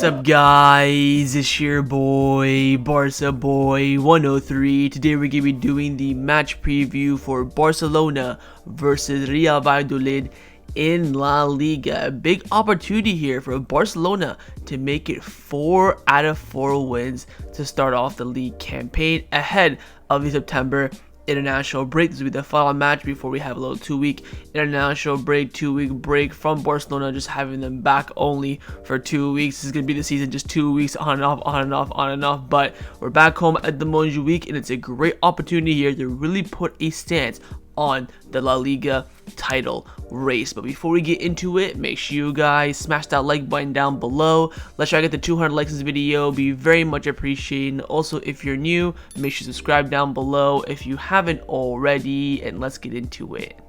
up, guys? It's your boy, Barca Boy 103. Today we're going to be doing the match preview for Barcelona versus Real Valladolid in La Liga. A big opportunity here for Barcelona to make it 4 out of 4 wins to start off the league campaign ahead of the September international break. This will be the final match before we have a little 2-week international break, 2-week break from Barcelona, just having them back only for 2 weeks. This is going to be the season, just 2 weeks on and off, on and off, on and off. But we're back home at the Montjuïc, and it's a great opportunity here to really put a stance on the La Liga title race. But before we get into it, make sure you guys smash that like button down below. Let's try to get to 200 likes in this video. Be very much appreciated. Also, if you're new, make sure to subscribe down below if you haven't already, and let's get into it.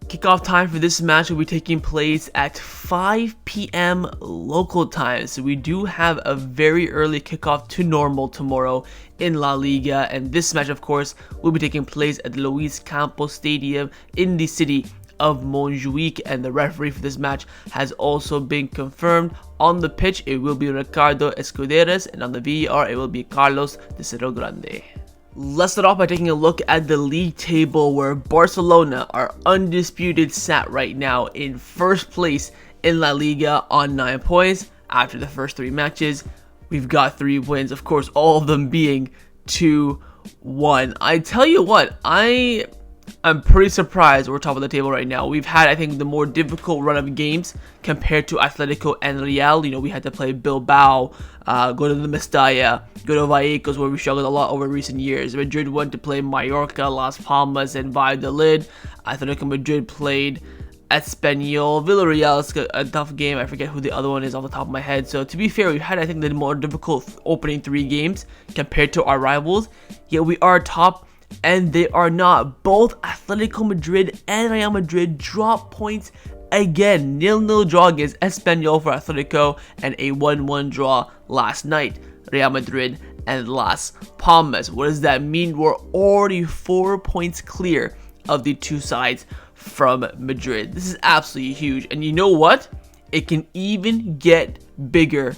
Kickoff time for this match will be taking place at 5 p.m. local time, so we do have a very early kickoff to normal tomorrow in La Liga, and this match, of course, will be taking place at the Lluís Campos Stadium in the city of Montjuïc, and the referee for this match has also been confirmed. On the pitch, it will be Ricardo Escuderas, and on the VAR, it will be Carlos de Cerro Grande. Let's start off by taking a look at the league table, where Barcelona are undisputed, sat right now in first place in La Liga on 9 points after the first 3 matches. We've got 3 wins, of course, all of them being 2-1. I tell you what, I'm pretty surprised we're top of the table right now. We've had, I think, the more difficult run of games compared to Atletico and Real. You know, we had to play Bilbao, go to the Mestalla, go to Vallecas, where we struggled a lot over recent years. Madrid went to play Mallorca, Las Palmas, and Valladolid. Atletico Madrid played Espanyol. Villarreal is a tough game. I forget who the other one is off the top of my head. So to be fair, we had, I think, the more difficult opening 3 games compared to our rivals. Yet we are top, and they are not. Both Atletico Madrid and Real Madrid drop points again. 0-0 draw against Espanyol for Atletico, and a 1-1 draw last night, Real Madrid and Las Palmas. What does that mean? We're already 4 points clear of the 2 sides from Madrid. This is absolutely huge, and you know what? It can even get bigger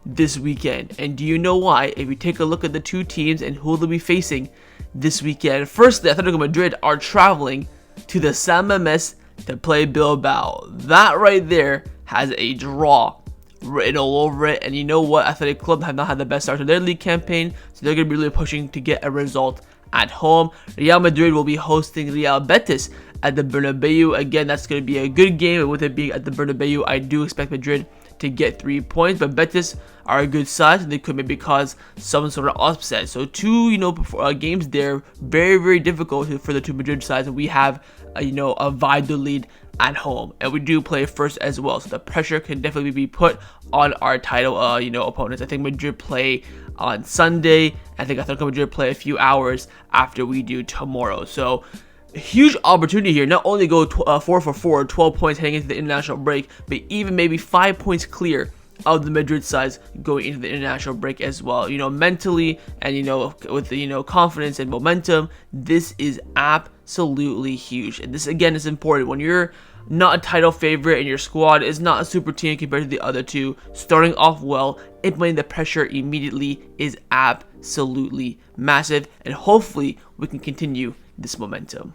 this weekend. And do you know why? If you take a look at the 2 teams and who they'll be facing this weekend. Firstly, Atletico Madrid are traveling to the San Mamés to play Bilbao. That right there has a draw written all over it. And you know what? Athletic Club have not had the best start to their league campaign, so they're going to be really pushing to get a result at home. Real Madrid will be hosting Real Betis at the Bernabeu. Again, that's going to be a good game, and with it being at the Bernabeu, I do expect Madrid to get 3 points, but Betis are a good side, and they could maybe cause some sort of upset. So 2, games there, very, very difficult for the 2 Madrid sides, and we have, a Valladolid at home, and we do play first as well, so the pressure can definitely be put on our title, opponents. I think Madrid play on Sunday. I think Madrid play a few hours after we do tomorrow. So huge opportunity here, not only go 4 for 4, 12 points heading into the international break, but even maybe 5 points clear of the Madrid sides going into the international break as well. Mentally and with the confidence and momentum, this is absolutely huge. And this again is important when you're not a title favorite and your squad is not a super team compared to the other 2. Starting off well, implementing the pressure immediately is absolutely massive, and hopefully we can continue this momentum.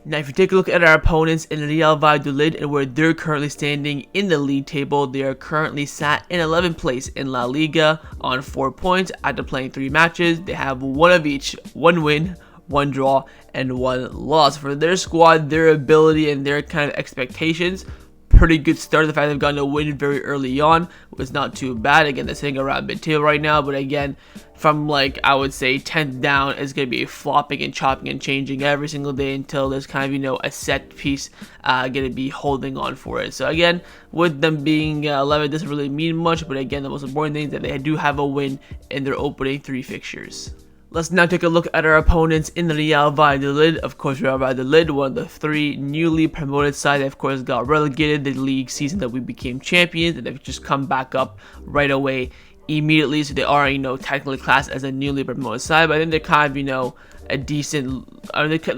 Now, if you take a look at our opponents in Real Valladolid and where they're currently standing in the league table, they are currently sat in 11th place in La Liga on 4 points after playing 3 matches. They have 1 of each, 1 win, 1 draw, and 1 loss. For their squad, their ability, and their kind of expectations, pretty good start. The fact they've gotten a win very early on was not too bad. Again, they're sitting around mid-table right now, but again, from I would say 10th down, is going to be flopping and chopping and changing every single day until there's kind of a set piece going to be holding on for it. So again, with them being 11, it doesn't really mean much, but again, the most important thing is that they do have a win in their opening 3 fixtures. Let's now take a look at our opponents in Real Valladolid. Of course, Real Valladolid, one of the 3 newly promoted sides, they of course got relegated the league season that we became champions, and they've just come back up right away immediately. So they are, technically classed as a newly promoted side, but I think they're kind of, a decent,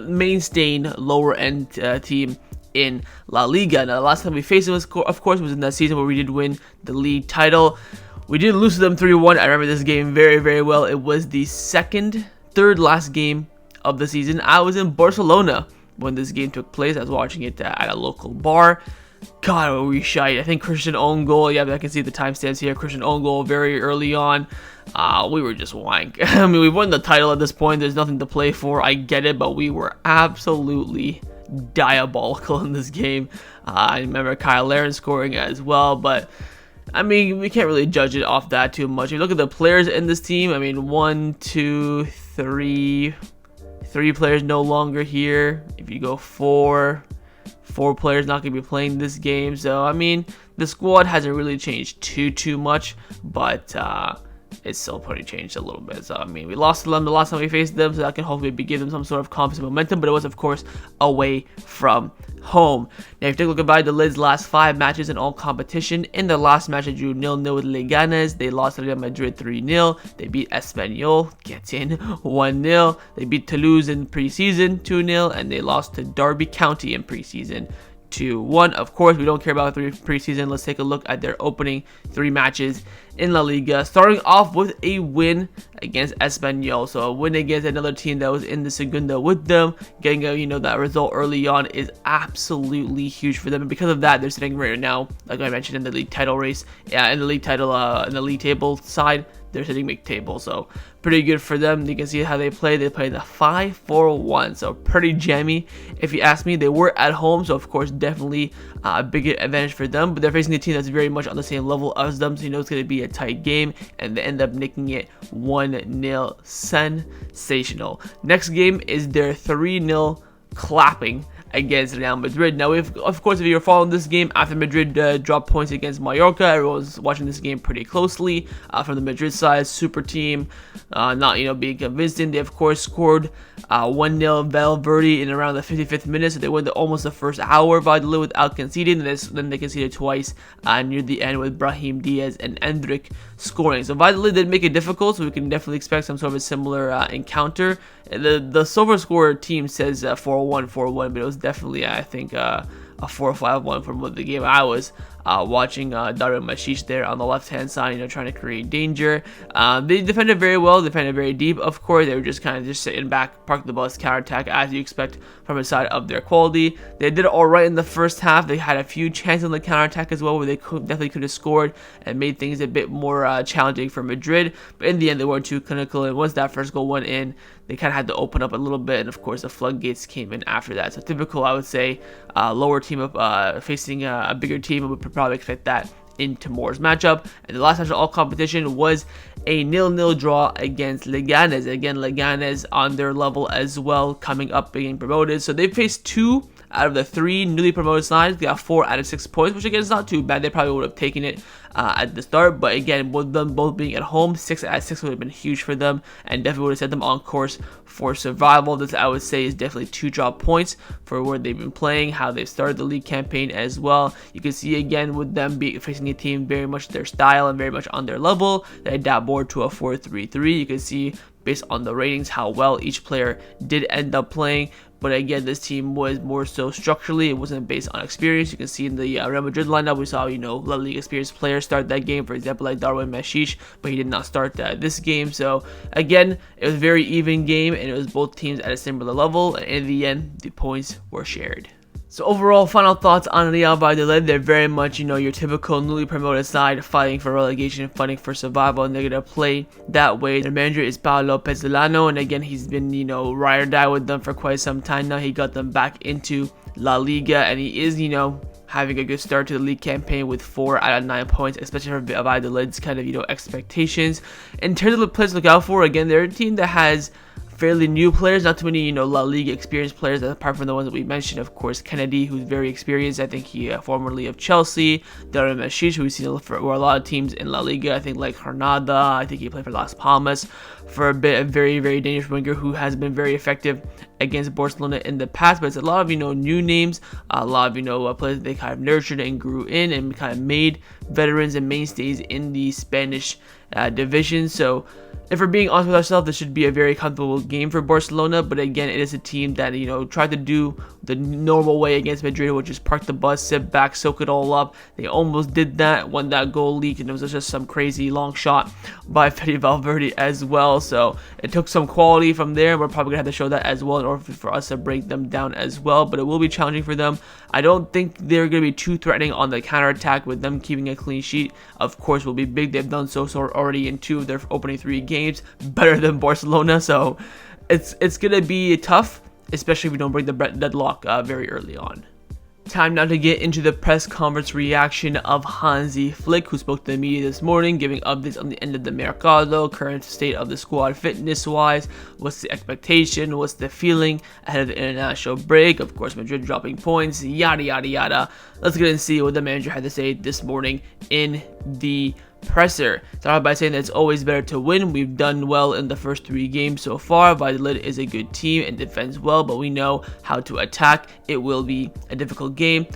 mainstay lower end team in La Liga. Now, the last time we faced them, of course, was in that season where we did win the league title. We did lose to them 3-1. I remember this game very, very well. It was the third last game of the season. I was in Barcelona when this game took place. I was watching it at a local bar. God, were we shy. I think Christian own goal. Yeah, I can see the timestamps here. Christian own goal very early on. We were just wank. I mean, we won the title at this point. There's nothing to play for. I get it, but we were absolutely diabolical in this game. I remember Kyle Larin scoring as well, but I mean, we can't really judge it off that too much. If you look at the players in this team, I mean, 1, 2, 3, 3 players no longer here. If you go 4 players not going to be playing this game. So, I mean, the squad hasn't really changed too much, but it's still pretty changed a little bit. So, I mean, we lost to them the last time we faced them, so that can hopefully give them some sort of confidence and momentum, but it was, of course, away from home. Now, if you take a look at Valladolid's last 5 matches in all competition, in the last match they drew 0-0 with Leganes. They lost to Real Madrid 3-0. They beat Espanyol, gets in, 1-0. They beat Toulouse in preseason 2-0, and they lost to Derby County in preseason 2-1. Of course, we don't care about preseason. Let's take a look at their opening 3 matches in La Liga, starting off with a win against Espanyol. So a win against another team that was in the Segunda with them. Getting a, that result early on is absolutely huge for them, and because of that, they're sitting right now, like I mentioned, in the league title race. Yeah, in the league title, in the league table side, they're sitting mid-table, so pretty good for them. You can see how they play. They played the 5-4-1, so pretty jammy. If you ask me, they were at home, so of course definitely a big advantage for them, but they're facing a team that's very much on the same level as them, so it's going to be a tight game, and they end up nicking it 1-0. Sensational. Next game is their 3-0 clapping against Real Madrid. Now, of course, if you're following this game after Madrid dropped points against Mallorca, everyone's watching this game pretty closely. From the Madrid side, super team, not being convincing. They of course scored 1-0 Valverde in around the 55th minute, so they went almost the first hour Valladolid without conceding. Then they conceded twice near the end with Brahim Diaz and Endrick scoring. So Valladolid did make it difficult, so we can definitely expect some sort of a similar encounter. The silver score team says 4-1, 4-1, but it was definitely, I think, a 4-5-1 from the game I was watching. Darwin Mashish there on the left-hand side, trying to create danger. They defended very well, defended very deep. Of course, they were just kind of just sitting back, park the bus, counterattack, as you expect from a side of their quality. They did all right in the first half. They had a few chances on the counterattack as well, where they definitely could have scored and made things a bit more challenging for Madrid. But in the end, they weren't too clinical, and once that first goal went in, they kind of had to open up a little bit, and of course the floodgates came in after that. So typical, I would say, lower team facing a bigger team, and would probably expect that in tomorrow's matchup. And the last match of all competition was a 0-0 draw against Leganes. Again, Leganes on their level as well, coming up being promoted. So they faced 2 out of the 3 newly promoted sides. They got 4 out of 6 points, which again is not too bad. They probably would have taken it at the start, but again, with them both being at home, 6 out of 6 would have been huge for them, and definitely would have set them on course for survival. This, I would say, is definitely 2 drop points for where they've been playing, how they've started the league campaign as well. You can see again with them facing a team very much their style and very much on their level. They adapt more to a 4-3-3. You can see based on the ratings how well each player did end up playing. But again, this team was more so structurally, it wasn't based on experience. You can see in the Real Madrid lineup, we saw, La Liga experienced players start that game, for example, like Darwin Mashish, but he did not start this game. So again, it was a very even game, and it was both teams at a similar level, and in the end, the points were shared. So overall, final thoughts on Real Valladolid. They're very much, your typical newly promoted side, fighting for relegation, fighting for survival, and they're going to play that way. Their manager is Paulo Pezzolano, and again, he's been, ride or die with them for quite some time now. He got them back into La Liga, and he is, having a good start to the league campaign with 4 out of 9 points, especially for Valladolid's kind of, expectations. In terms of the players to look out for, again, they're a team that has fairly new players, not too many, La Liga experienced players, apart from the ones that we mentioned. Of course, Kennedy, who's very experienced. I think he formerly of Chelsea. Darwin Mashish, who we've seen for a lot of teams in La Liga. I think like Granada. I think he played for Las Palmas for a bit. A very, very dangerous winger who has been very effective against Barcelona in the past. But it's a lot of, new names, a lot of, players that they kind of nurtured and grew in and kind of made veterans and mainstays in the Spanish division. So if we're being honest with ourselves, this should be a very comfortable game for Barcelona. But again, it is a team that, tried to do the normal way against Madrid, which is park the bus, sit back, soak it all up. They almost did that when that goal leaked, and it was just some crazy long shot by Fede Valverde as well. So it took some quality from there. We're probably going to have to show that as well in order for us to break them down as well. But it will be challenging for them. I don't think they're going to be too threatening on the counterattack, with them keeping a clean sheet. Of course, will be big. They've done so already in 2 of their opening 3 games, better than Barcelona. So it's going to be tough, especially if we don't break the deadlock very early on. Time now to get into the press conference reaction of Hansi Flick, who spoke to the media this morning, giving updates on the end of the Mercado, current state of the squad fitness-wise, what's the expectation, what's the feeling ahead of the international break, of course Madrid dropping points, yada yada yada. Let's get and see what the manager had to say this morning in the presser. Started by saying that it's always better to win. We've done well in the first 3 games so far. Valladolid is a good team and defends well, but we know how to attack. It will be a difficult game.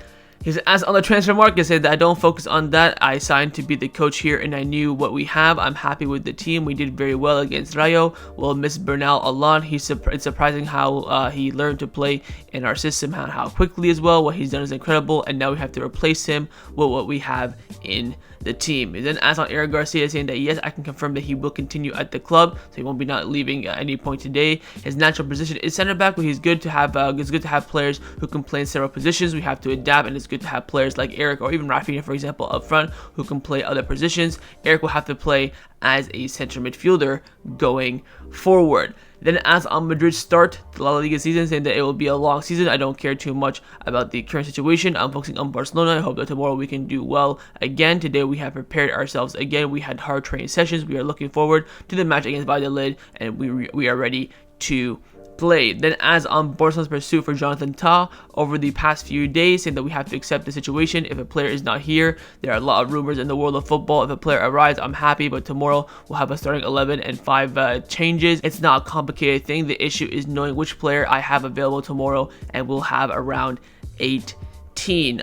He said, as on the transfer market, said that I don't focus on that. I signed to be the coach here and I knew what we have. I'm happy with the team. We did very well against Rayo. We'll miss Bernal a lot. It's surprising how he learned to play in our system, how quickly as well. What he's done is incredible, and now we have to replace him with what we have in the team. And then as on Eric Garcia, saying that yes, I can confirm that he will continue at the club, so he won't be not leaving at any point today. His natural position is center back, but he's good to have. It's good to have players who can play in several positions. We have to adapt, and it's good to have players like Eric or even Raphinha, for example, up front who can play other positions. Eric will have to play as a center midfielder going forward. Then as on Madrid's start the La Liga season, saying that it will be a long season. I don't care too much about the current situation. I'm focusing on Barcelona. I hope that tomorrow we can do well again. Today we have prepared ourselves again. We had hard training sessions. We are looking forward to the match against Valladolid, and we are ready to play. Then as on Barcelona's pursuit for Jonathan Tah over the past few days, saying that we have to accept the situation. If a player is not here, there are a lot of rumors in the world of football. If a player arrives, I'm happy, but tomorrow we'll have a starting 11 and 5 changes. It's not a complicated thing. The issue is knowing which player I have available tomorrow, and we'll have around 8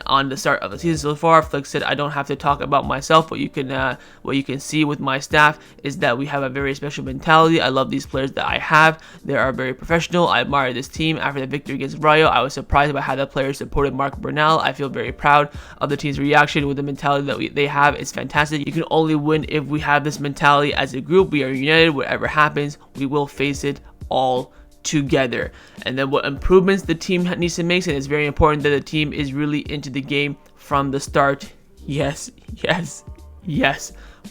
on the start of the season so far. Flick said, I don't have to talk about myself. What you can see with my staff is that we have a very special mentality. I love these players that I have. They are very professional. I admire this team. After the victory against Rayo, I was surprised by how the players supported Marc Bernal. I feel very proud of the team's reaction with the mentality that they have. It's fantastic. You can only win if we have this mentality as a group. We are united. Whatever happens, we will face it all together. And then what improvements the team needs to make, and it's very important that the team is really into the game from the start. Yes,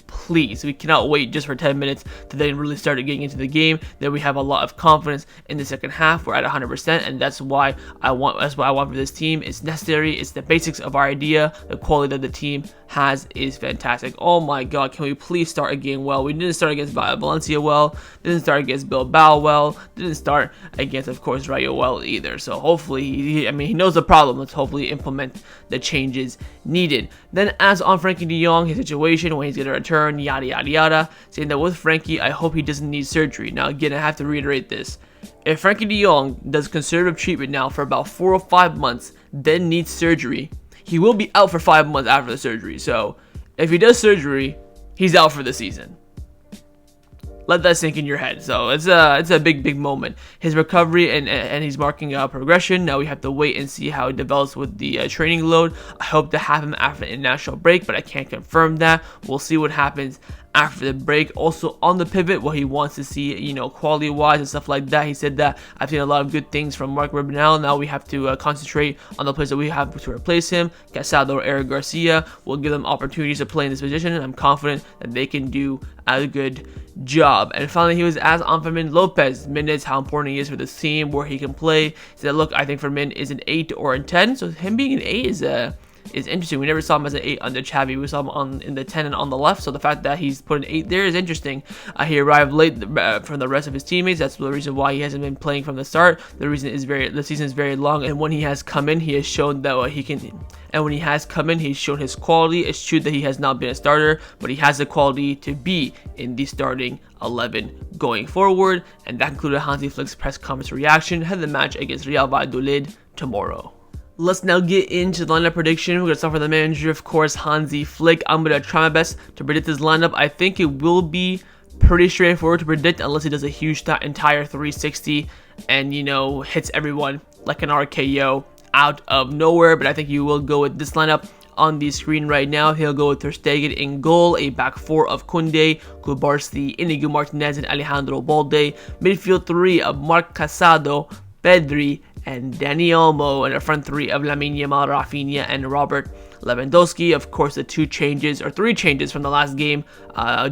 please, we cannot wait just for 10 minutes to then really start getting into the game. Then we have a lot of confidence in the second half. We're at 100%, and that's what I want for this team. It's necessary. It's the basics of our idea. The quality that the team has is fantastic. Oh my god, can we please start a game well? We didn't start against Valencia well, didn't start against Bilbao well, didn't start against, of course, Rayo well either. So hopefully, he knows the problem. Let's hopefully implement the changes needed. Then as on Frankie de Jong, his situation, when he's going to return, yada yada yada, saying that with Frankie, I hope he doesn't need surgery. Now again, I have to reiterate this. If Frankie de Jong does conservative treatment now for about 4 or 5 months, then needs surgery, he will be out for 5 months after the surgery. So if he does surgery, he's out for the season. Let that sink in your head. So it's a big moment. His recovery and he's marking progression. Now we have to wait and see how it develops with the training load. I hope to have him after the international break, but I can't confirm that. We'll see what happens after the break. Also on the pivot, what he wants to see, quality wise and stuff like that. He said that I've seen a lot of good things from Marc Bernal. Now we have to concentrate on the players that we have to replace him. Casado or Eric Garcia will give them opportunities to play in this position, and I'm confident that they can do a good job. And finally, he was asked on Fermin Lopez minutes, how important he is for this team, where he can play. He said, look, I think Fermin is an 8 or a 10, so him being an 8 is interesting. We never saw him as an 8 under Xavi. We saw him in the 10 and on the left, so the fact that he's put an 8 there is interesting. He arrived late from the rest of his teammates. That's the reason why he hasn't been playing from the start. The season is very long, and when he has come in, he has shown that he can. And when he has come in, he's shown his quality. It's true that he has not been a starter, but he has the quality to be in the starting 11 going forward. And that concluded Hansi Flick's press conference reaction ahead of the match against Real Valladolid tomorrow. Let's now get into the lineup prediction. We're going to start with the manager, of course, Hansi Flick. I'm going to try my best to predict his lineup. I think it will be pretty straightforward to predict unless he does a huge entire 360 and, hits everyone like an RKO out of nowhere. But I think you will go with this lineup on the screen right now. He'll go with Ter Stegen in goal, a back four of Kounde, Cubarsí, Inigo Martinez, and Alejandro Balde. Midfield three of Marc Casado, Pedri, and Dani Olmo, and a front three of Lamine Yamal, Raphinha, and Robert Lewandowski. Of course, the three changes from the last game.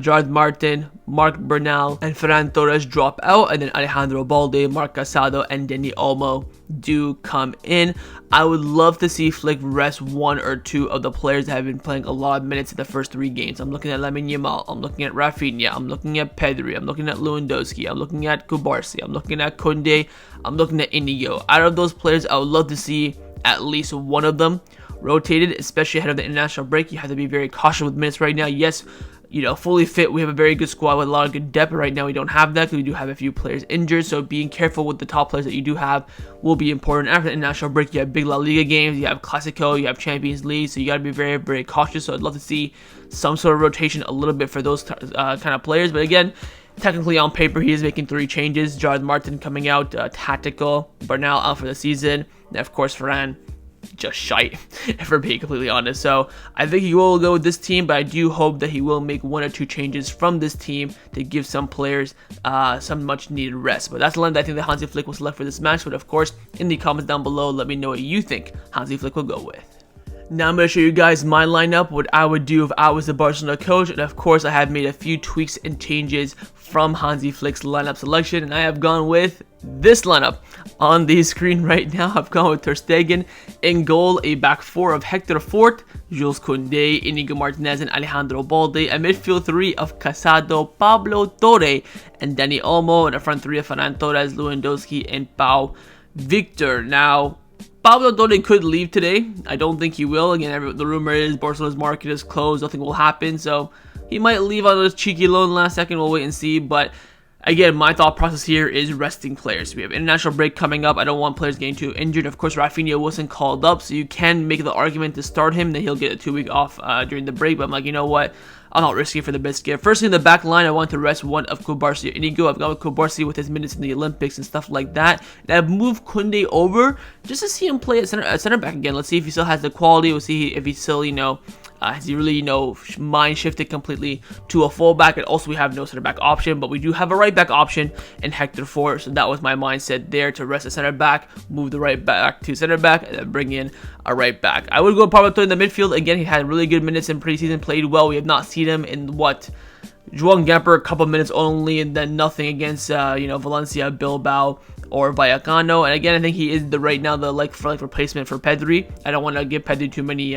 Gerard Martin, Marc Bernal, and Ferran Torres drop out, and then Alejandro Balde, Marc Casado, and Dani Olmo do come in. I would love to see Flick rest one or two of the players that have been playing a lot of minutes in the first three games. I'm looking at Lamine Yamal, I'm looking at Raphinha, I'm looking at Pedri, I'm looking at Lewandowski, I'm looking at Cubarsí, I'm looking at Kounde, I'm looking at Inigo. Out of those players, I would love to see at least one of them rotated, especially ahead of the international break. You have to be very cautious with minutes right now. Yes, fully fit, we have a very good squad with a lot of good depth. Right now we don't have that because we do have a few players injured, so being careful with the top players that you do have will be important. After the international break, you have big La Liga games, you have Clasico, you have Champions League, so you got to be very, very cautious. So I'd love to see some sort of rotation a little bit for those kind of players. But again, technically on paper he is making three changes. Gerard Martin coming out, tactical, Bernal out for the season, and of course Ferran just shite, if we're being completely honest. So I think he will go with this team, but I do hope that he will make one or two changes from this team to give some players some much needed rest. But that's the line that I think that Hansi Flick will select for this match. But of course, in the comments down below, let me know what you think Hansi Flick will go with. Now I'm going to show you guys my lineup, what I would do if I was the Barcelona coach, and of course I have made a few tweaks and changes from Hansi Flick's lineup selection, and I have gone with this lineup on the screen right now. I've gone with Ter Stegen in goal, a back four of Hector Fort, Jules Kounde, Inigo Martinez, and Alejandro Balde, a midfield three of Casado, Pablo Torre, and Dani Olmo, and a front three of Ferran Torres, Lewandowski, and Pau Victor. Now, Pablo Torre could leave today. I don't think he will. Again, the rumor is Barcelona's market is closed. Nothing will happen. So he might leave on a cheeky loan last second. We'll wait and see. But again, my thought process here is resting players. We have international break coming up. I don't want players getting too injured. Of course, Raphinha wasn't called up, so you can make the argument to start him. Then he'll get a 2-week off during the break. But I'm like, you know what? I'm not risking it for the biscuit. Firstly, in the back line, I want to rest one of Cubarsí or Inigo. I've gone with Cubarsí with his minutes in the Olympics and stuff like that. And I've moved Kounde over just to see him play at center back again. Let's see if he still has the quality. We'll see if he still, has he really, mind shifted completely to a fullback. And also, we have no center back option, but we do have a right back option in Hector Fort. So that was my mindset there, to rest a center back, move the right back to center back, and then bring in a right back. I would go Pablo Torre in the midfield. Again, he had really good minutes in preseason, played well. We have not seen him in Joan Gamper, a couple minutes only, and then nothing against Valencia, Bilbao, or Vallecano. And again, I think he is the replacement for Pedri. I don't want to give Pedri too many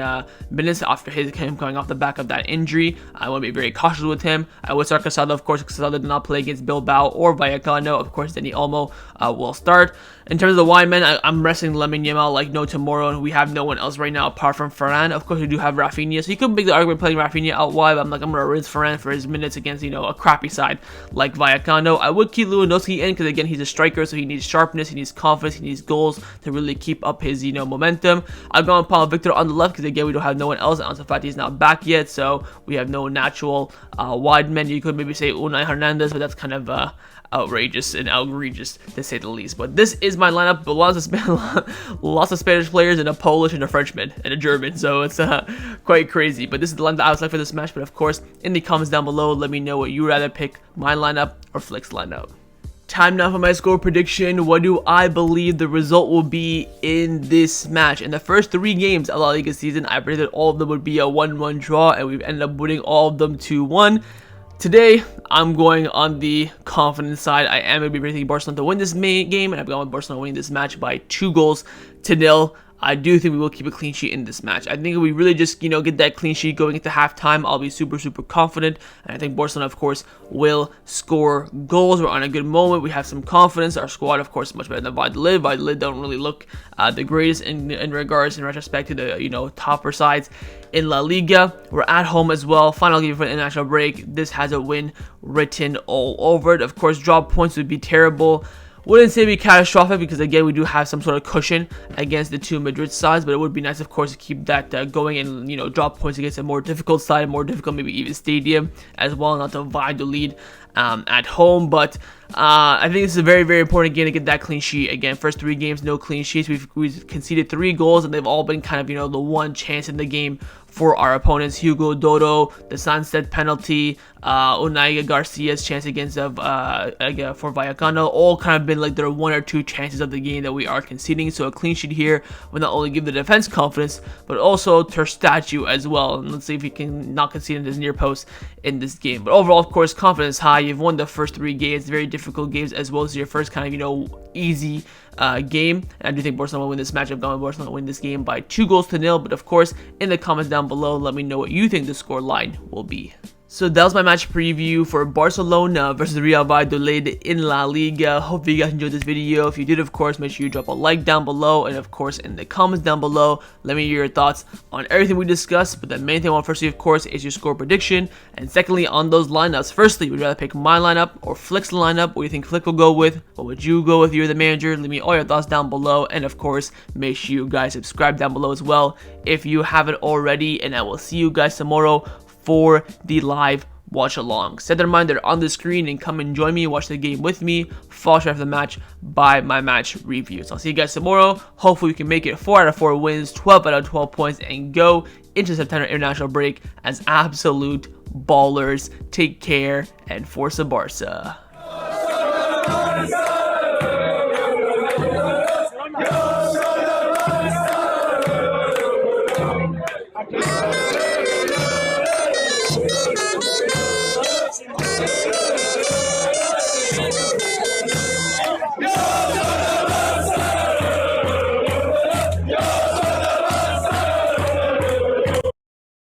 minutes after him coming off the back of that injury. I want to be very cautious with him. I would start Casado, of course. Casado did not play against Bilbao or Vallecano. Of course, Dani Olmo will start. In terms of the wide men, I'm resting Lamine Yamal like no tomorrow, and we have no one else right now apart from Ferran. Of course, we do have Raphinha, so you could make the argument playing Raphinha out wide, but I'm going to rinse Ferran for his minutes against, a crappy side like Vallecano. I would keep Lewandowski in because, again, he's a striker, so he needs sharpness, he needs confidence, he needs goals to really keep up his, momentum. I've gone with Pau Victor on the left because, again, we don't have no one else. Ansu Fati is not back yet, so we have no natural wide men. You could maybe say Unai Hernandez, but that's kind of outrageous and egregious to say the least. But this is my lineup, but lots of Spanish players, and a Polish and a Frenchman and a German, so it's quite crazy. But this is the lineup that I was like for this match. But of course, in the comments down below, let me know what you would rather pick, my lineup or Flick's lineup. Time now for my score prediction. What do I believe the result will be in this match? In the first three games of La Liga season, I predicted all of them would be a 1-1 draw, and we've ended up winning all of them 2-1. Today, I'm going on the confident side. I am going to be predicting Barcelona to win this game, and I've gone with Barcelona winning this match by 2-0. I do think we will keep a clean sheet in this match. I think if we really just, get that clean sheet going into halftime, I'll be super, super confident. And I think Barcelona, of course, will score goals. We're on a good moment. We have some confidence. Our squad, of course, is much better than Valladolid. Valladolid don't really look the greatest in retrospect to the, topper sides in La Liga. We're at home as well. Final game for the international break. This has a win written all over it. Of course, drop points would be terrible. Wouldn't say be catastrophic because again we do have some sort of cushion against the two Madrid sides, but it would be nice of course to keep that going and drop points against a more difficult side, a more difficult maybe even stadium as well, not to Valladolid at home. But I think this is a very, very important game to get that clean sheet. Again, first 3 games, no clean sheets. We've conceded 3 goals, and they've all been kind of, the one chance in the game for our opponents. Hugo Dodo, the Sunset penalty, Unai Garcia's chance against for Vallecano, all kind of been like their 1 or 2 chances of the game that we are conceding. So a clean sheet here will not only give the defense confidence, but also Ter statue as well. And let's see if we can not concede in this near post in this game. But overall, of course, confidence high. You've won the first 3 games, very difficult games, as well as your first kind of easy game. And I do think Barcelona will win this matchup. Barcelona will win this game by 2-0. But of course, in the comments down below, let me know what you think the score line will be. So that was my match preview for Barcelona versus Real Valladolid in La Liga. Hope you guys enjoyed this video. If you did, of course, make sure you drop a like down below, and of course in the comments down below, let me hear your thoughts on everything we discussed. But the main thing I want firstly, of course, is your score prediction, and secondly on those lineups. Firstly, would you rather pick my lineup or Flick's lineup? What do you think Flick will go with? What would you go with? You're the manager. Leave me all your thoughts down below, and of course, make sure you guys subscribe down below as well if you haven't already. And I will see you guys tomorrow for the live watch along. Set their reminder on the screen and come and join me, watch the game with me, follow after the match by my match reviews. I'll see you guys tomorrow. Hopefully we can make it 4 out of 4 wins, 12 out of 12 points, and go into September international break as absolute ballers. Take care and Forza Barca.